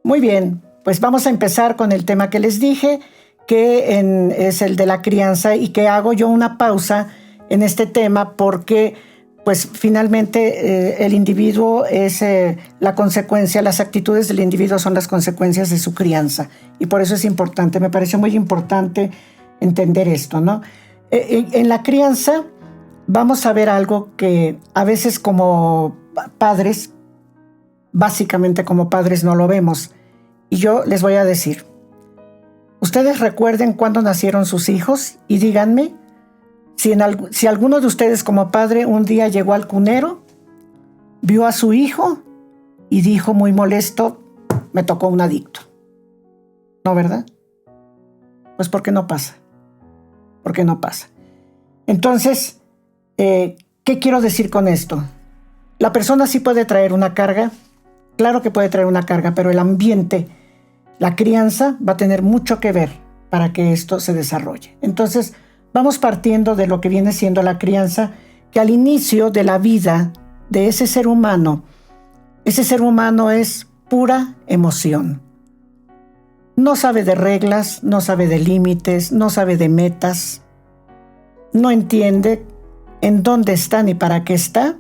Muy bien, pues vamos a empezar con el tema que les dije, es el de la crianza, y que hago yo una pausa en este tema porque pues finalmente el individuo es la consecuencia, las actitudes del individuo son las consecuencias de su crianza, y por eso es importante, me pareció muy importante entender esto, ¿no? En la crianza vamos a ver algo que a veces como padres, básicamente como padres, no lo vemos. Y yo les voy a decir, ustedes recuerden cuándo nacieron sus hijos y díganme si alguno de ustedes como padre un día llegó al cunero, vio a su hijo y dijo muy molesto, me tocó un adicto. ¿No, verdad? Pues ¿por qué no pasa? ¿Por qué no pasa? Entonces, ¿qué quiero decir con esto? La persona sí puede traer una carga, claro que puede traer una carga, pero el ambiente, la crianza va a tener mucho que ver para que esto se desarrolle. Entonces, vamos partiendo de lo que viene siendo la crianza, que al inicio de la vida de ese ser humano es pura emoción. No sabe de reglas, no sabe de límites, no sabe de metas, no entiende en dónde está ni para qué está.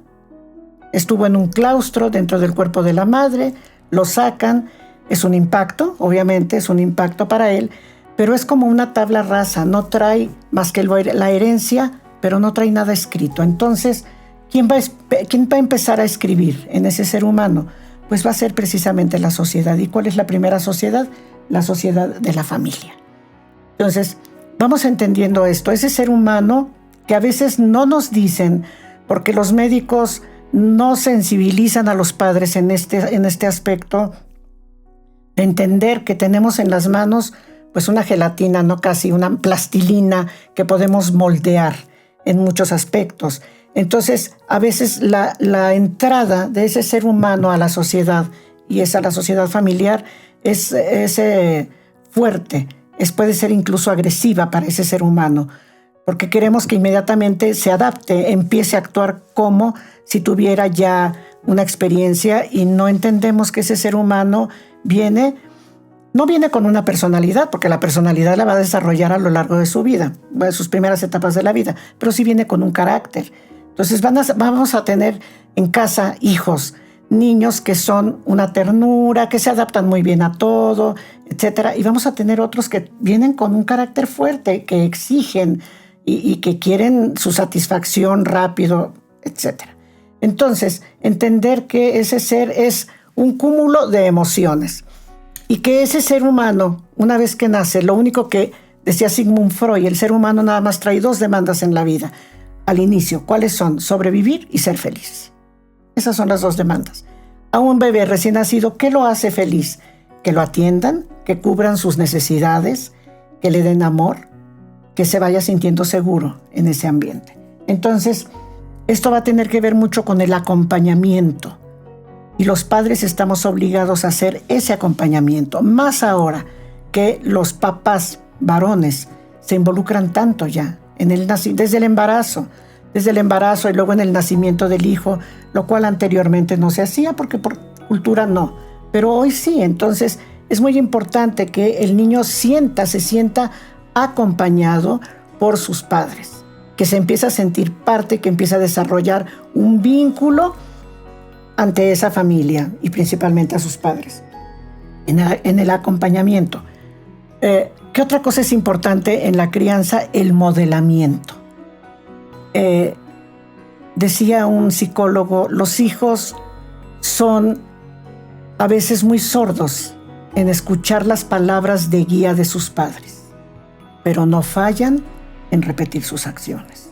Estuvo en un claustro dentro del cuerpo de la madre, lo sacan, es un impacto, obviamente es un impacto para él, pero es como una tabla rasa, no trae más que la herencia, pero no trae nada escrito. Entonces, ¿quién va a empezar a escribir en ese ser humano? Pues va a ser precisamente la sociedad. ¿Y cuál es la primera sociedad? La sociedad de la familia. Entonces, vamos entendiendo esto. Ese ser humano que a veces no nos dicen, porque los médicos no sensibilizan a los padres en este aspecto, de entender que tenemos en las manos pues una gelatina, no casi, una plastilina que podemos moldear en muchos aspectos. Entonces, a veces la entrada de ese ser humano a la sociedad, y a la sociedad familiar, es fuerte, puede ser incluso agresiva para ese ser humano, porque queremos que inmediatamente se adapte, empiece a actuar como si tuviera ya una experiencia, y no entendemos que ese ser humano no viene con una personalidad, porque la personalidad la va a desarrollar a lo largo de su vida, de sus primeras etapas de la vida, pero sí viene con un carácter. Entonces vamos a tener en casa niños que son una ternura, que se adaptan muy bien a todo, etcétera, y vamos a tener otros que vienen con un carácter fuerte, que exigen y que quieren su satisfacción rápido, etcétera. Entonces, entender que ese ser es un cúmulo de emociones, y que ese ser humano, una vez que nace, lo único que decía Sigmund Freud, el ser humano nada más trae 2 demandas en la vida al inicio. ¿Cuáles son? Sobrevivir y ser feliz. Esas son las 2 demandas. A un bebé recién nacido, ¿qué lo hace feliz? Que lo atiendan, que cubran sus necesidades, que le den amor, que se vaya sintiendo seguro en ese ambiente. Entonces, esto va a tener que ver mucho con el acompañamiento. Y los padres estamos obligados a hacer ese acompañamiento, más ahora que los papás varones se involucran tanto ya desde el embarazo y luego en el nacimiento del hijo, lo cual anteriormente no se hacía porque por cultura no, pero hoy sí. Entonces es muy importante que el niño se sienta acompañado por sus padres, que se empieza a sentir parte, que empieza a desarrollar un vínculo ante esa familia y principalmente a sus padres en el acompañamiento. ¿Qué otra cosa es importante en la crianza? El modelamiento. Decía un psicólogo, los hijos son a veces muy sordos en escuchar las palabras de guía de sus padres, pero no fallan en repetir sus acciones,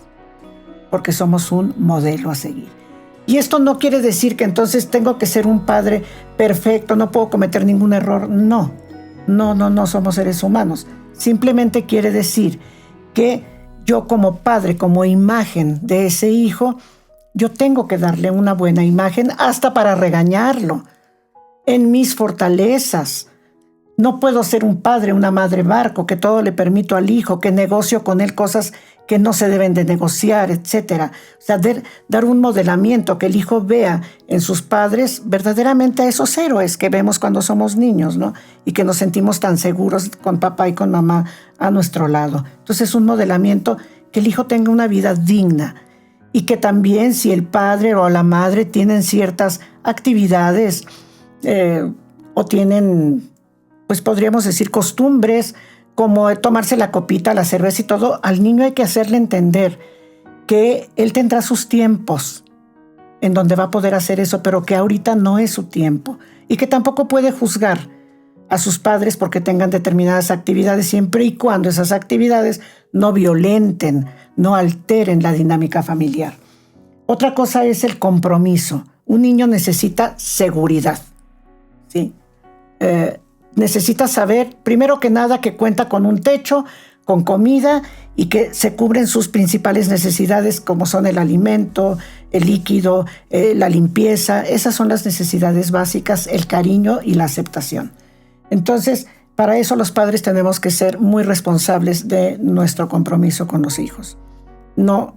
porque somos un modelo a seguir. Y esto no quiere decir que entonces tengo que ser un padre perfecto, no puedo cometer ningún error. No somos seres humanos. Simplemente quiere decir que yo como padre, como imagen de ese hijo, yo tengo que darle una buena imagen hasta para regañarlo en mis fortalezas. No puedo ser un padre, una madre barco, que todo le permito al hijo, que negocio con él cosas que no se deben de negociar, etc. O sea, dar un modelamiento, que el hijo vea en sus padres verdaderamente a esos héroes que vemos cuando somos niños, ¿no? Y que nos sentimos tan seguros con papá y con mamá a nuestro lado. Entonces, un modelamiento, que el hijo tenga una vida digna. Y que también, si el padre o la madre tienen ciertas actividades o tienen, pues podríamos decir, costumbres, como tomarse la copita, la cerveza y todo, al niño hay que hacerle entender que él tendrá sus tiempos en donde va a poder hacer eso, pero que ahorita no es su tiempo. Y que tampoco puede juzgar a sus padres porque tengan determinadas actividades, siempre y cuando esas actividades no violenten, no alteren la dinámica familiar. Otra cosa es el compromiso. Un niño necesita seguridad, ¿sí? Necesita saber, primero que nada, que cuenta con un techo, con comida y que se cubren sus principales necesidades, como son el alimento, el líquido, la limpieza. Esas son las necesidades básicas, el cariño y la aceptación. Entonces, para eso los padres tenemos que ser muy responsables de nuestro compromiso con los hijos. No,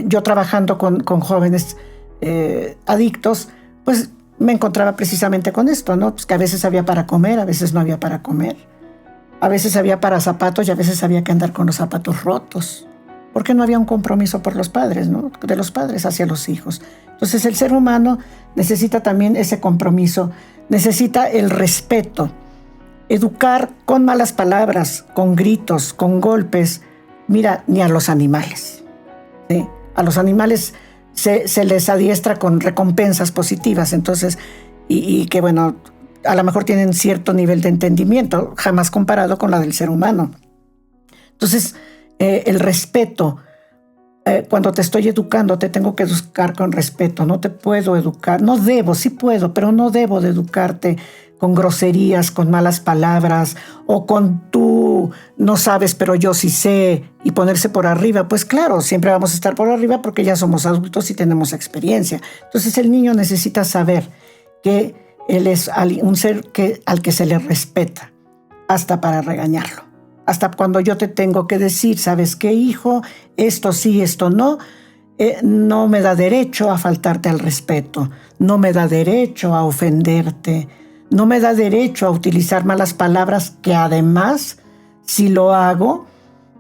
yo trabajando con jóvenes adictos, pues me encontraba precisamente con esto, ¿no? Pues que a veces había para comer, a veces no había para comer. A veces había para zapatos y a veces había que andar con los zapatos rotos. Porque no había un compromiso por los padres, ¿no? De los padres hacia los hijos. Entonces el ser humano necesita también ese compromiso, necesita el respeto. Educar con malas palabras, con gritos, con golpes. Mira, ni a los animales, ¿sí? A los animales se les adiestra con recompensas positivas, entonces, y que bueno, a lo mejor tienen cierto nivel de entendimiento, jamás comparado con la del ser humano. Entonces, el respeto, cuando te estoy educando, te tengo que educar con respeto, no te puedo educar, no debo, sí puedo, pero no debo de educarte con groserías, con malas palabras, o con tú no sabes, pero yo sí sé, y ponerse por arriba. Pues claro, siempre vamos a estar por arriba porque ya somos adultos y tenemos experiencia. Entonces el niño necesita saber que él es un ser al que se le respeta, hasta para regañarlo. Hasta cuando yo te tengo que decir, ¿sabes qué, hijo? Esto sí, esto no. No me da derecho a faltarte al respeto. No me da derecho a ofenderte. No me da derecho a utilizar malas palabras que además, si lo hago,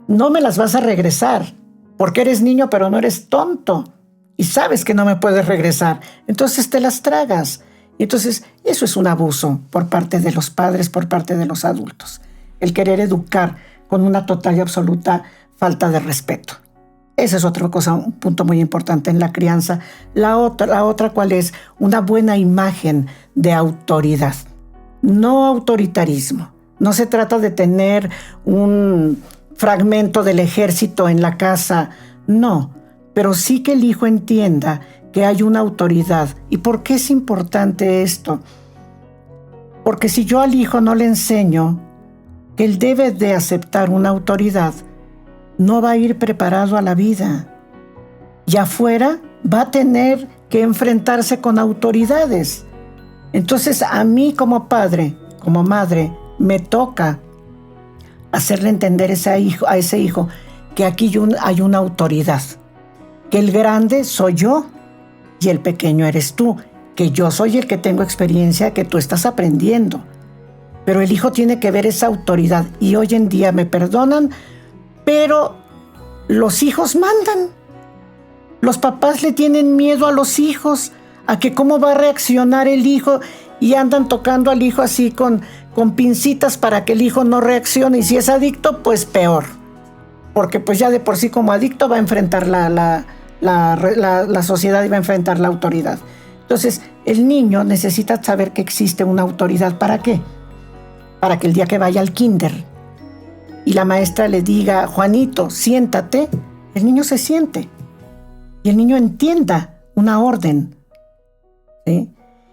no me las vas a regresar, porque eres niño pero no eres tonto y sabes que no me puedes regresar, entonces te las tragas. Entonces eso es un abuso por parte de los padres, por parte de los adultos, el querer educar con una total y absoluta falta de respeto. Esa es otra cosa, un punto muy importante en la crianza. La otra, ¿cuál es? Una buena imagen de autoridad, no autoritarismo. No se trata de tener un fragmento del ejército en la casa, no, pero sí que el hijo entienda que hay una autoridad. ¿Y por qué es importante esto? Porque si yo al hijo no le enseño que él debe de aceptar una autoridad, no va a ir preparado a la vida. Y afuera va a tener que enfrentarse con autoridades. Entonces a mí como padre, como madre, me toca hacerle entender a ese hijo que aquí hay una autoridad. Que el grande soy yo y el pequeño eres tú. Que yo soy el que tengo experiencia, que tú estás aprendiendo. Pero el hijo tiene que ver esa autoridad. Y hoy en día me perdonan, pero los hijos mandan. Los papás le tienen miedo a los hijos, a que cómo va a reaccionar el hijo, y andan tocando al hijo así con pincitas para que el hijo no reaccione, y si es adicto, pues peor, porque pues ya de por sí como adicto va a enfrentar la sociedad y va a enfrentar la autoridad. Entonces el niño necesita saber que existe una autoridad. ¿Para qué? Para que el día que vaya al kinder y la maestra le diga, Juanito, siéntate, el niño se siente y el niño entienda una orden, ¿sí?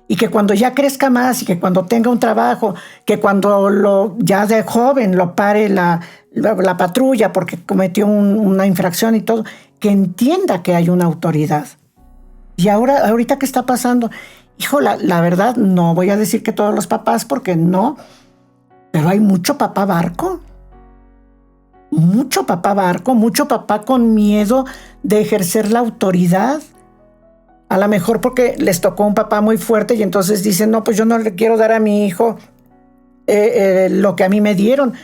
Y que cuando ya crezca más y que cuando tenga un trabajo, que cuando ya de joven lo pare la patrulla porque cometió una infracción y todo, que entienda que hay una autoridad. Y ahorita, ¿qué está pasando? Hijo, la verdad, no voy a decir que todos los papás, porque no, Pero hay mucho papá barco. Mucho papá barco, mucho papá con miedo de ejercer la autoridad. A lo mejor porque les tocó un papá muy fuerte y entonces dicen, no, pues yo no le quiero dar a mi hijo lo que a mí me dieron.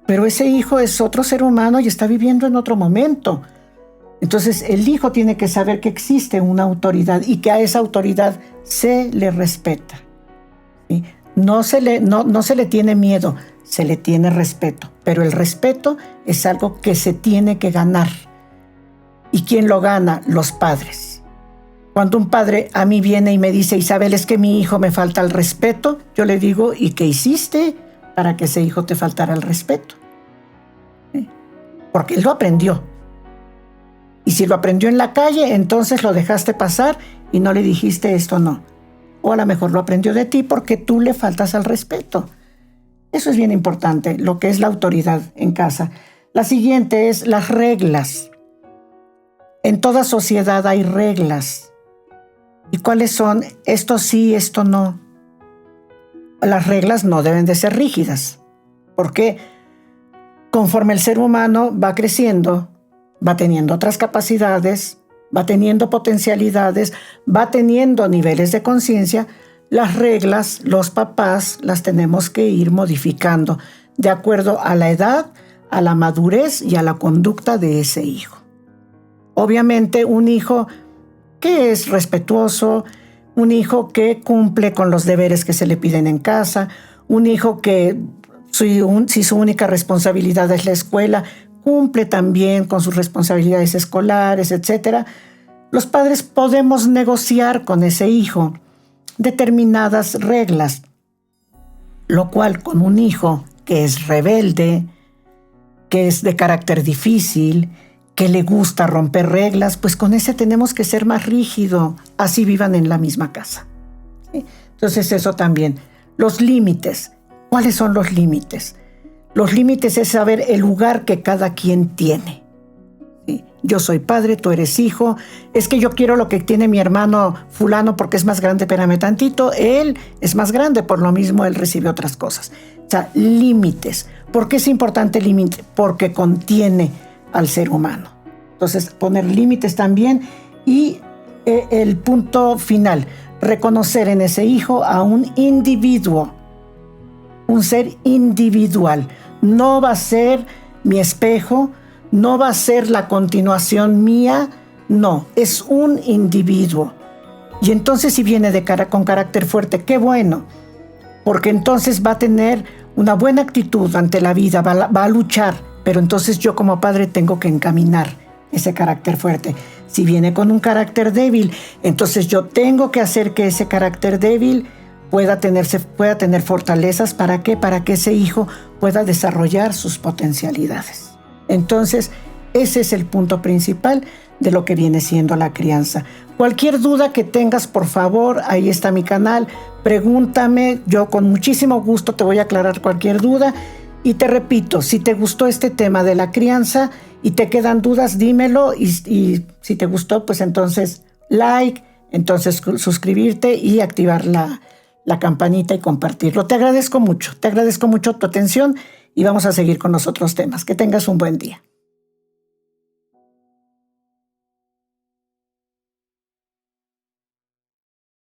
Pero ese hijo es otro ser humano y está viviendo en otro momento. Entonces el hijo tiene que saber que existe una autoridad y que a esa autoridad se le respeta. ¿Sí? No se le tiene miedo, se le tiene respeto. Pero el respeto es algo que se tiene que ganar. ¿Y quién lo gana? Los padres. Cuando un padre a mí viene y me dice, Isabel, es que mi hijo me falta el respeto, yo le digo, ¿y qué hiciste para que ese hijo te faltara el respeto? Porque él lo aprendió. Y si lo aprendió en la calle, entonces lo dejaste pasar y no le dijiste esto no. O a lo mejor lo aprendió de ti porque tú le faltas al respeto. Eso es bien importante, lo que es la autoridad en casa. La siguiente es las reglas. En toda sociedad hay reglas. ¿Y cuáles son? Esto sí, esto no. Las reglas no deben de ser rígidas, porque conforme el ser humano va creciendo, va teniendo otras capacidades, va teniendo potencialidades, va teniendo niveles de conciencia, las reglas, los papás, las tenemos que ir modificando de acuerdo a la edad, a la madurez y a la conducta de ese hijo. Obviamente, un hijo que es respetuoso, un hijo que cumple con los deberes que se le piden en casa, un hijo que si su única responsabilidad es la escuela, cumple también con sus responsabilidades escolares, etc. Los padres podemos negociar con ese hijo determinadas reglas, lo cual con un hijo que es rebelde, que es de carácter difícil, que le gusta romper reglas, pues con ese tenemos que ser más rígido, así vivan en la misma casa. ¿Sí? Entonces eso también. Los límites. ¿Cuáles son los límites? Los límites es saber el lugar que cada quien tiene. ¿Sí? Yo soy padre, tú eres hijo, es que yo quiero lo que tiene mi hermano fulano porque es más grande, espérame tantito, él es más grande, por lo mismo él recibe otras cosas. O sea, límites. ¿Por qué es importante el límite? Porque contiene al ser humano. Entonces, poner límites también y el punto final, reconocer en ese hijo a un individuo, un ser individual. No va a ser mi espejo, no va a ser la continuación mía, no, es un individuo. Y entonces si viene con carácter fuerte, qué bueno, porque entonces va a tener una buena actitud ante la vida, va a luchar. Pero entonces yo como padre tengo que encaminar ese carácter fuerte. Si viene con un carácter débil, entonces yo tengo que hacer que ese carácter débil pueda tener fortalezas. ¿Para qué? Para que ese hijo pueda desarrollar sus potencialidades. Entonces, ese es el punto principal de lo que viene siendo la crianza. Cualquier duda que tengas, por favor, ahí está mi canal. Pregúntame, yo con muchísimo gusto te voy a aclarar cualquier duda. Y te repito, si te gustó este tema de la crianza y te quedan dudas, dímelo. Y si te gustó, pues entonces like, entonces suscribirte y activar la campanita y compartirlo. Te agradezco mucho tu atención y vamos a seguir con los otros temas. Que tengas un buen día.